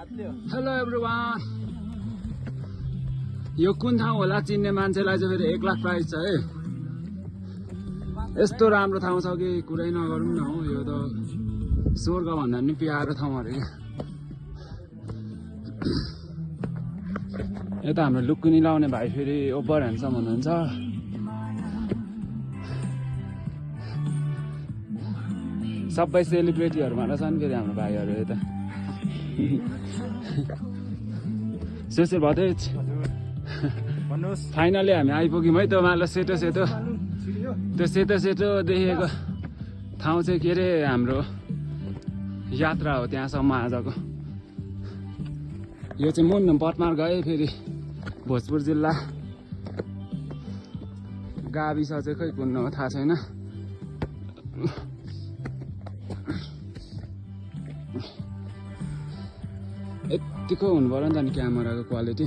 hello everyone यो कुन ठाउँ होला चिन्ने मान्छेलाई चाहिँ फेरि 1 लाख प्राइज छ है यस्तो राम्रो ठाउँ छ कि कुरै नगरौँ न हो यो त स्वर्ग भन्दा पनि प्यारो ठाउँ अरे यता हाम्रो लुक्कुनी लाउने भाइ फेरि ओभर ह्यान्डसम हुनुहुन्छ सबै सेलिब्रेटीहरुमा रहेछन् फेरि हाम्रो भाइहरु यता सोचे भतेज भन्नुस् फाइनली हामी आइपुग्यौँ है त माल सेतो सेतो त्यो सेतो सेतो देखेको ठाउँ चाहिँ के अरे हाम्रो यात्रा हो त्यहाँसम्म आजको यो चाहिँ मुन्न पटमार गए फेरि भोजपुर जिल्ला गाविस चाहिँ खै कुन हो थाहा छैन यतिको हुनु पर्यो नि त नि क्यामेराको क्वालिटी